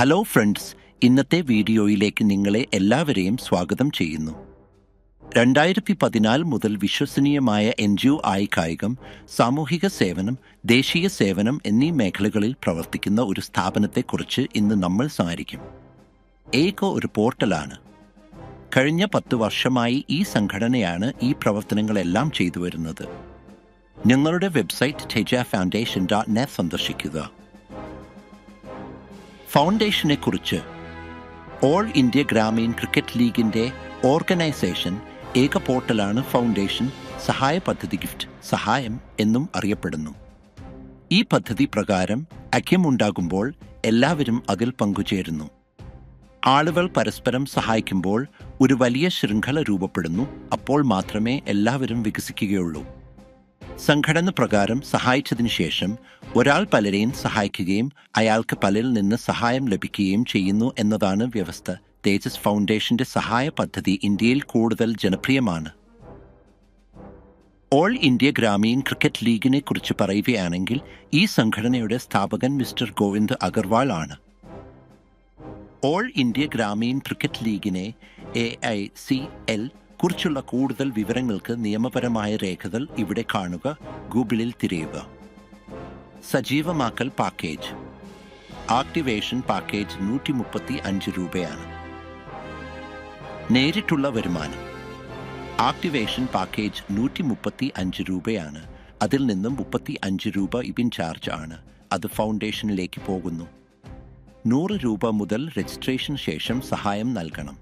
Hello friends, ഇന്നത്തെ വീഡിയോയിലേക്ക് നിങ്ങളെ എല്ലാവരെയും സ്വാഗതം ചെയ്യുന്നു. 2014 മുതൽ വിശ്വസനീയമായ NGO ആയി കായികം, സാമൂഹിക സേവനം, ദേശീയ സേവനം എന്നീ മേഖലകളിൽ പ്രവർത്തിക്കുന്ന ഒരു സ്ഥാപനത്തെക്കുറിച്ച് ഇന്ന് നമ്മൾ സംസാരിക്കും. ഏകോ ഒരു പോർട്ടലാണ്. കഴിഞ്ഞ 10 വർഷമായി ഈ സംഘടനയാണ് ഈ പ്രവർത്തനങ്ങളെല്ലാം ചെയ്തു വരുന്നത്. ഞങ്ങളുടെ വെബ്സൈറ്റ് tejafoundation.net സന്ദർശിക്കുക. ഫൗണ്ടേഷനെക്കുറിച്ച് ഓൾ ഇന്ത്യ ഗ്രാമീൺ ക്രിക്കറ്റ് ലീഗിൻ്റെ ഓർഗനൈസേഷൻ ഏക പോർട്ടലാണ് ഫൗണ്ടേഷൻ സഹായ പദ്ധതി ഗിഫ്റ്റ് സഹായം എന്നും അറിയപ്പെടുന്നു. ഈ പദ്ധതി പ്രകാരം ഐക്യമുണ്ടാകുമ്പോൾ എല്ലാവരും അതിൽ പങ്കുചേരുന്നു. ആളുകൾ പരസ്പരം സഹായിക്കുമ്പോൾ ഒരു വലിയ ശൃംഖല രൂപപ്പെടുന്നു. അപ്പോൾ മാത്രമേ എല്ലാവരും വികസിക്കുകയുള്ളൂ. സംഘടന പ്രകാരം സഹായിച്ചതിനു ശേഷം ഒരാൾ പലരെയും സഹായിക്കുകയും അയാൾക്ക് പലരിൽ നിന്ന് സഹായം ലഭിക്കുകയും ചെയ്യുന്നു എന്നതാണ് വ്യവസ്ഥ. തേജസ് ഫൗണ്ടേഷന്റെ സഹായ പദ്ധതി ഇന്ത്യയിൽ കൂടുതൽ ജനപ്രിയമാണ്. ഓൾ ഇന്ത്യ ഗ്രാമീൺ ക്രിക്കറ്റ് ലീഗിനെ കുറിച്ച് പറയുകയാണെങ്കിൽ ഈ സംഘടനയുടെ സ്ഥാപകൻ മിസ്റ്റർ ഗോവിന്ദ് അഗർവാൾ ആണ്. ഓൾ ഇന്ത്യ ഗ്രാമീൺ ക്രിക്കറ്റ് ലീഗിനെ AICL കുറിച്ചുള്ള കൂടുതൽ വിവരങ്ങൾക്ക് നിയമപരമായ രേഖകൾ ഇവിടെ കാണുക. ഗൂഗിളിൽ തിരയുക. സജീവമാക്കൽ പാക്കേജ് ആക്ടിവേഷൻ പാക്കേജ് 135 രൂപയാണ്. നേരിട്ടുള്ള വരുമാനം ആക്ടിവേഷൻ പാക്കേജ് 135 രൂപയാണ്. അതിൽ നിന്നും 35 രൂപ ഇബിൻ ചാർജ് ആണ്. അത് ഫൗണ്ടേഷനിലേക്ക് പോകുന്നു. 100 രൂപ മുതൽ രജിസ്ട്രേഷന് ശേഷം സഹായം നൽകണം.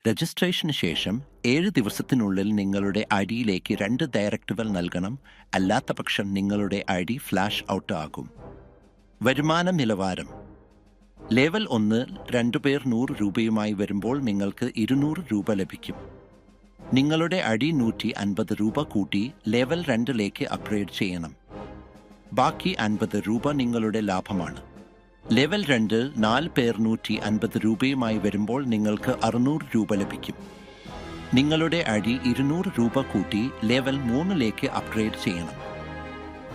രജിസ്ട്രേഷന് ശേഷം 7 ദിവസത്തിനുള്ളിൽ നിങ്ങളുടെ ഐഡിയിലേക്ക് 2 ഡയറക്റ്റുകൾ നൽകണം. അല്ലാത്ത പക്ഷം നിങ്ങളുടെ ID ഫ്ലാഷ് ഔട്ട് ആകും. വരുമാന നിലവാരം ലെവൽ 1 2 പേർ 100 രൂപയുമായി വരുമ്പോൾ നിങ്ങൾക്ക് 200 രൂപ ലഭിക്കും. നിങ്ങളുടെ ID 150 രൂപ കൂട്ടി ലെവൽ 2ലേക്ക് അപ്ഗ്രേഡ് ചെയ്യണം. ബാക്കി 50 രൂപ നിങ്ങളുടെ ലാഭമാണ്. ലെവൽ 2 4 പേർ 150 രൂപയുമായി വരുമ്പോൾ നിങ്ങൾക്ക് 600 രൂപ ലഭിക്കും. നിങ്ങളുടെ ID 200 രൂപ കൂട്ടി ലെവൽ 3ലേക്ക് അപ്ഗ്രേഡ് ചെയ്യണം.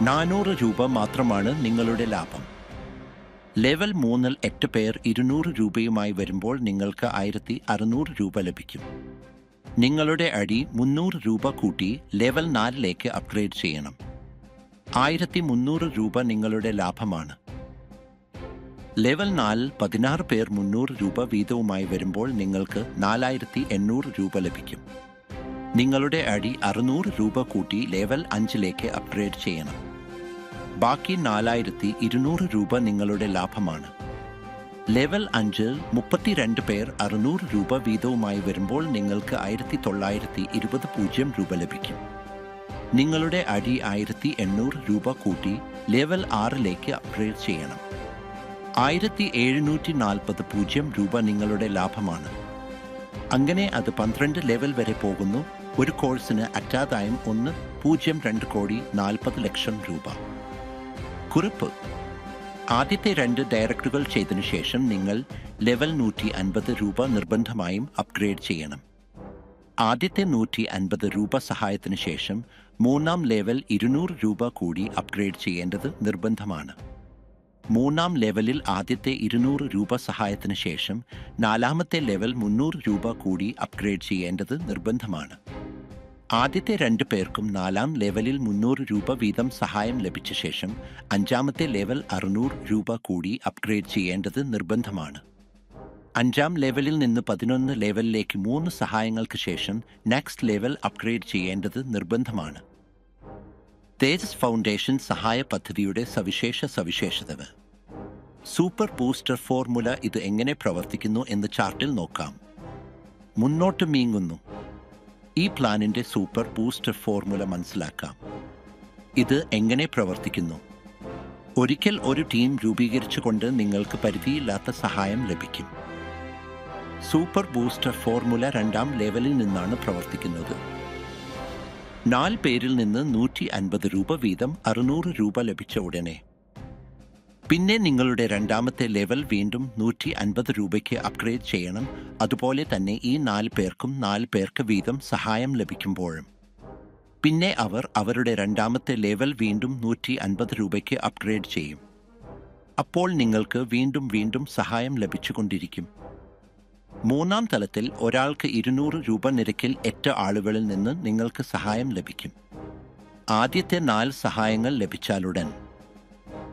400 രൂപ മാത്രമാണ് നിങ്ങളുടെ ലാഭം. ലെവൽ 3ൽ 8 പേർ 200 രൂപയുമായി വരുമ്പോൾ നിങ്ങൾക്ക് 1600 രൂപ ലഭിക്കും. നിങ്ങളുടെ ID 300 രൂപ കൂട്ടി ലെവൽ 4ലേക്ക് അപ്ഗ്രേഡ് ചെയ്യണം. 1300 രൂപ നിങ്ങളുടെ ലാഭമാണ്. ലെവൽ 4 16 പേർ 300 രൂപ വീതവുമായി വരുമ്പോൾ നിങ്ങൾക്ക് 4800 രൂപ ലഭിക്കും. നിങ്ങളുടെ ID 600 രൂപ കൂട്ടി ലെവൽ 5ലേക്ക് അപ്ഗ്രേഡ് ചെയ്യണം. ബാക്കി 4200 രൂപ നിങ്ങളുടെ ലാഭമാണ്. ലെവൽ 5 32 പേർ 600 രൂപ വീതവുമായി വരുമ്പോൾ നിങ്ങൾക്ക് 1920 രൂപ ലഭിക്കും. നിങ്ങളുടെ ID 1800 രൂപ കൂട്ടി ലെവൽ 6ലേക്ക് അപ്ഗ്രേഡ് ചെയ്യണം. 1740 രൂപ നിങ്ങളുടെ ലാഭമാണ്. അങ്ങനെ അത് 12 ലെവൽ വരെ പോകുന്നു. ഒരു കോഴ്സിന് അറ്റാദായം 1.02 കോടി 40 ലക്ഷം രൂപ. കുറിപ്പ്: ആദ്യത്തെ 2 ഡയറക്റ്റുകൾ ചെയ്തതിനു ശേഷം നിങ്ങൾ ലെവൽ 150 രൂപ നിർബന്ധമായും അപ്ഗ്രേഡ് ചെയ്യണം. ആദ്യത്തെ 150 രൂപ സഹായത്തിന് ശേഷം 3ാം ലെവൽ 200 രൂപ കൂടി അപ്ഗ്രേഡ് ചെയ്യേണ്ടത് നിർബന്ധമാണ്. 3ാം ലെവലിൽ ആദ്യത്തെ 200 രൂപ സഹായത്തിന് ശേഷം 4ാമത്തെ ലെവൽ 300 രൂപ കൂടി അപ്ഗ്രേഡ് ചെയ്യേണ്ടത് നിർബന്ധമാണ്. ആദ്യത്തെ 2 പേർക്കും 4ാം ലെവലിൽ 300 രൂപ വീതം സഹായം ലഭിച്ച ശേഷം 5ാമത്തെ ലെവൽ 600 രൂപ കൂടി അപ്ഗ്രേഡ് ചെയ്യേണ്ടത് നിർബന്ധമാണ്. 5ാം ലെവലിൽ നിന്ന് 11 ലെവലിലേക്ക് 3 സഹായങ്ങൾക്ക് ശേഷം നെക്സ്റ്റ് ലെവൽ അപ്ഗ്രേഡ് ചെയ്യേണ്ടത് നിർബന്ധമാണ്. തേജസ് ഫൗണ്ടേഷൻ സഹായ പദ്ധതിയുടെ സവിശേഷതകൾ. സൂപ്പർ ബൂസ്റ്റർ ഫോർമുല ഇത് എങ്ങനെ പ്രവർത്തിക്കുന്നു എന്ന് ചാർട്ടിൽ നോക്കാം. മുന്നോട്ട് നീങ്ങുന്നു. ഈ പ്ലാനിൻ്റെ സൂപ്പർ ബൂസ്റ്റർ ഫോർമുല മനസ്സിലാക്കാം. ഇത് എങ്ങനെ പ്രവർത്തിക്കുന്നു? ഒരിക്കൽ ഒരു ടീം രൂപീകരിച്ചുകൊണ്ട് നിങ്ങൾക്ക് പരിധിയില്ലാത്ത സഹായം ലഭിക്കും. സൂപ്പർ ബൂസ്റ്റർ ഫോർമുല 2ാം ലെവലിൽ നിന്നാണ് പ്രവർത്തിക്കുന്നത്. 4 പേരിൽ നിന്ന് 150 രൂപ വീതം 600 രൂപ ലഭിച്ച ഉടനെ പിന്നെ നിങ്ങളുടെ 2ാമത്തെ ലെവൽ വീണ്ടും 150 രൂപയ്ക്ക് അപ്ഗ്രേഡ് ചെയ്യണം. അതുപോലെ തന്നെ ഈ 4 പേർക്കും 4 പേർക്ക് വീതം സഹായം ലഭിക്കുമ്പോഴും പിന്നെ അവർ അവരുടെ 2ാമത്തെ ലെവൽ വീണ്ടും 150 രൂപയ്ക്ക് അപ്ഗ്രേഡ് ചെയ്യും. അപ്പോൾ നിങ്ങൾക്ക് വീണ്ടും വീണ്ടും സഹായം ലഭിച്ചുകൊണ്ടിരിക്കും. മൂന്നാം തലത്തിൽ ഒരാൾക്ക് 200 രൂപ നിരക്കിൽ 8 ആളുകളിൽ നിന്ന് നിങ്ങൾക്ക് സഹായം ലഭിക്കും. ആദ്യത്തെ 4 സഹായങ്ങൾ ലഭിച്ചാലുടൻ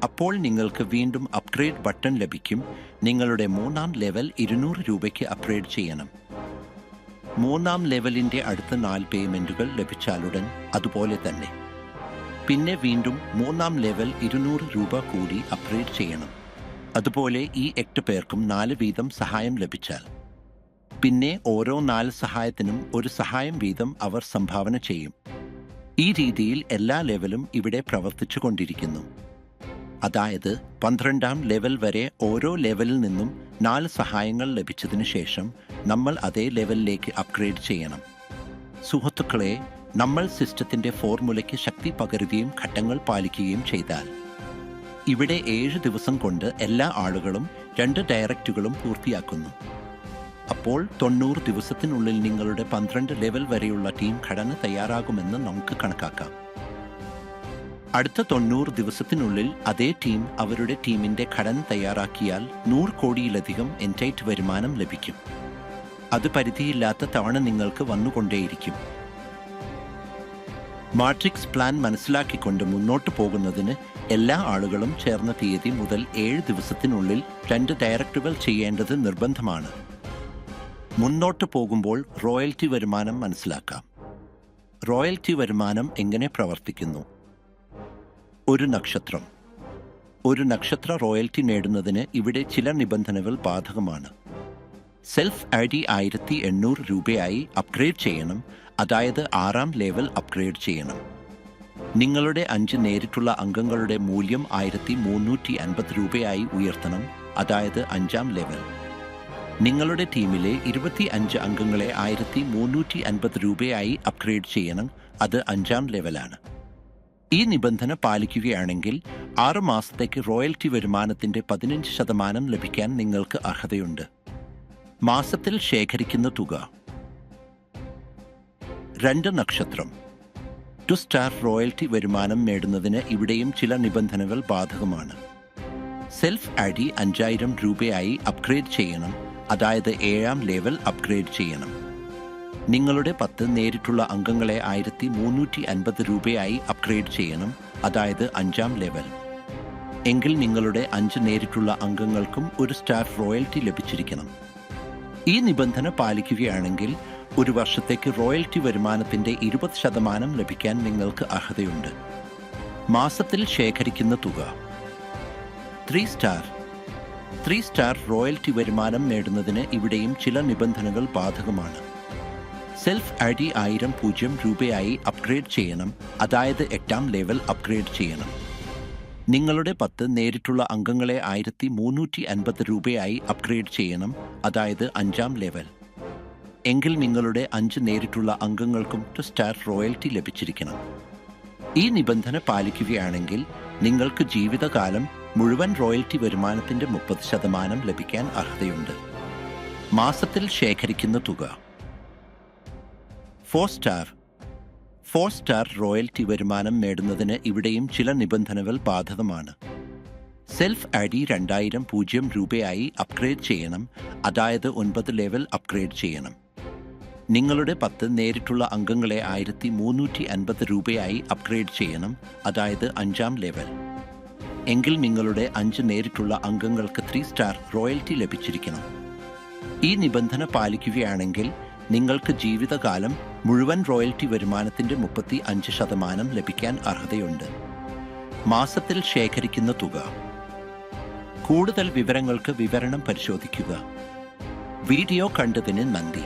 അപ്പോൾ നിങ്ങൾക്ക് വീണ്ടും അപ്ഗ്രേഡ് ബട്ടൺ ലഭിക്കും. നിങ്ങളുടെ മൂന്നാം ലെവൽ 200 രൂപയ്ക്ക് അപ്ഗ്രേഡ് ചെയ്യണം. മൂന്നാം ലെവലിൻ്റെ അടുത്ത 4 പേയ്മെൻറ്റുകൾ ലഭിച്ചാലുടൻ അതുപോലെ തന്നെ പിന്നെ വീണ്ടും മൂന്നാം ലെവൽ 200 രൂപ കൂടി അപ്ഗ്രേഡ് ചെയ്യണം. അതുപോലെ ഈ 8 പേർക്കും 4 വീതം സഹായം ലഭിച്ചാൽ പിന്നെ ഓരോ 4 സഹായത്തിനും ഒരു സഹായം വീതം അവർ സംഭാവന ചെയ്യും. ഈ രീതിയിൽ എല്ലാ ലെവലും ഇവിടെ പ്രവർത്തിച്ചു കൊണ്ടിരിക്കുന്നു. അതായത് 12ാം ലെവൽ വരെ ഓരോ ലെവലിൽ നിന്നും 4 സഹായങ്ങൾ ലഭിച്ചതിന് ശേഷം നമ്മൾ അതേ ലെവലിലേക്ക് അപ്ഗ്രേഡ് ചെയ്യണം. സുഹൃത്തുക്കളെ, നമ്മൾ സിസ്റ്റത്തിൻ്റെ ഫോർമുലയ്ക്ക് ശക്തി പകരുകയും ഘട്ടങ്ങൾ പാലിക്കുകയും ചെയ്താൽ ഇവിടെ 7 ദിവസം കൊണ്ട് എല്ലാ ആളുകളും 2 ഡയറക്റ്റുകളും പൂർത്തിയാക്കുന്നു. അപ്പോൾ 90 ദിവസത്തിനുള്ളിൽ നിങ്ങളുടെ 12 ലെവൽ വരെയുള്ള ടീം ഘടന തയ്യാറാകുമെന്ന് നമുക്ക് കണക്കാക്കാം. അടുത്ത 90 ദിവസത്തിനുള്ളിൽ അതേ ടീം അവരുടെ ടീമിൻ്റെ ഘടന തയ്യാറാക്കിയാൽ 100 കോടിയിലധികം എൻറ്റൈറ്റ് വരുമാനം ലഭിക്കും. അത് പരിധിയില്ലാത്ത തവണ നിങ്ങൾക്ക് വന്നുകൊണ്ടേയിരിക്കും. മാട്രിക്സ് പ്ലാൻ മനസ്സിലാക്കിക്കൊണ്ട് മുന്നോട്ട് പോകുന്നതിന് എല്ലാ ആളുകളും ചേർന്ന തീയതി മുതൽ 7 ദിവസത്തിനുള്ളിൽ 2 ഡയറക്റ്റുകൾ ചെയ്യേണ്ടത് നിർബന്ധമാണ്. മുന്നോട്ട് പോകുമ്പോൾ റോയൽറ്റി വരുമാനം മനസ്സിലാക്കാം. റോയൽറ്റി വരുമാനം എങ്ങനെ പ്രവർത്തിക്കുന്നു? ഒരു നക്ഷത്ര റോയൽറ്റി നേടുന്നതിന് ഇവിടെ ചില നിബന്ധനകൾ ബാധകമാണ്. സെൽഫ് ID 1800 രൂപയായി അപ്ഗ്രേഡ് ചെയ്യണം, അതായത് 6ാം ലെവൽ അപ്ഗ്രേഡ് ചെയ്യണം. നിങ്ങളുടെ 5 നേരിട്ടുള്ള അംഗങ്ങളുടെ മൂല്യം 1350 രൂപയായി ഉയർത്തണം, അതായത് 5ാം ലെവൽ. നിങ്ങളുടെ ടീമിലെ 25 അംഗങ്ങളെ 1350 രൂപയായി അപ്ഗ്രേഡ് ചെയ്യണം, അത് 5ാം ലെവലാണ്. ഈ നിബന്ധന പാലിക്കുകയാണെങ്കിൽ 6 മാസത്തേക്ക് റോയൽറ്റി വരുമാനത്തിൻ്റെ 15% ലഭിക്കാൻ നിങ്ങൾക്ക് അർഹതയുണ്ട്. മാസത്തിൽ ശേഖരിക്കുന്ന തുക. 2 നക്ഷത്രം 2 സ്റ്റാർ റോയൽറ്റി വരുമാനം നേടുന്നതിന് ഇവിടെയും ചില നിബന്ധനകൾ ബാധകമാണ്. സെൽഫ് ID 5000 രൂപയായി അപ്ഗ്രേഡ് ചെയ്യണം, അതായത് 7ാം ലെവൽ അപ്ഗ്രേഡ് ചെയ്യണം. നിങ്ങളുടെ 10 നേരിട്ടുള്ള അംഗങ്ങളെ 1350 രൂപയായി അപ്ഗ്രേഡ് ചെയ്യണം, അതായത് 5ാം ലെവൽ. എങ്കിൽ നിങ്ങളുടെ 5 നേരിട്ടുള്ള അംഗങ്ങൾക്കും 1 സ്റ്റാർ റോയൽറ്റി ലഭിച്ചിരിക്കണം. ഈ നിബന്ധന പാലിക്കുകയാണെങ്കിൽ ഒരു വർഷത്തേക്ക് റോയൽറ്റി വരുമാനത്തിൻ്റെ 20% ലഭിക്കാൻ നിങ്ങൾക്ക് അർഹതയുണ്ട്. മാസത്തിൽ ശേഖരിക്കുന്ന തുക. 3 സ്റ്റാർ റോയൽറ്റി വരുമാനം നേടുന്നതിന് ഇവിടെയും ചില നിബന്ധനകൾ ബാധകമാണ്. സെൽഫ് ID 1000 രൂപയായി അപ്ഗ്രേഡ് ചെയ്യണം, അതായത് 8ാം ലെവൽ അപ്ഗ്രേഡ് ചെയ്യണം. നിങ്ങളുടെ 10 നേരിട്ടുള്ള അംഗങ്ങളെ 1350 രൂപയായി അപ്ഗ്രേഡ് ചെയ്യണം, അതായത് 5ാം ലെവൽ. എങ്കിൽ നിങ്ങളുടെ 5 നേരിട്ടുള്ള അംഗങ്ങൾക്കും 2 സ്റ്റാർ റോയൽറ്റി ലഭിച്ചിരിക്കണം. ഈ നിബന്ധന പാലിക്കുകയാണെങ്കിൽ നിങ്ങൾക്ക് ജീവിതകാലം മുഴുവൻ റോയൽറ്റി വരുമാനത്തിൻ്റെ 30% ലഭിക്കാൻ അർഹതയുണ്ട്. മാസത്തിൽ ശേഖരിക്കുന്ന തുക. 4 സ്റ്റാർ റോയൽറ്റി വരുമാനം നേടുന്നതിന് ഇവിടെയും ചില നിബന്ധനകൾ ബാധകമാണ്. സെൽഫ് ID 2000 രൂപയായി അപ്ഗ്രേഡ് ചെയ്യണം, അതായത് 9 ലെവൽ അപ്ഗ്രേഡ് ചെയ്യണം. നിങ്ങളുടെ 10 നേരിട്ടുള്ള അംഗങ്ങളെ 1350 രൂപയായി അപ്ഗ്രേഡ് ചെയ്യണം, അതായത് 5ാം ലെവൽ. എങ്കിൽ നിങ്ങളുടെ 5 നേരിട്ടുള്ള അംഗങ്ങൾക്ക് 3 സ്റ്റാർ റോയൽറ്റി ലഭിച്ചിരിക്കണം. ഈ നിബന്ധന പാലിക്കുകയാണെങ്കിൽ നിങ്ങൾക്ക് ജീവിതകാലം മുഴുവൻ റോയൽറ്റി വരുമാനത്തിൻ്റെ 35% ലഭിക്കാൻ അർഹതയുണ്ട്. മാസത്തിൽ ശേഖരിക്കുന്ന തുക. കൂടുതൽ വിവരങ്ങൾക്ക് വിവരണം പരിശോധിക്കുക. വീഡിയോ കണ്ടതിന് നന്ദി.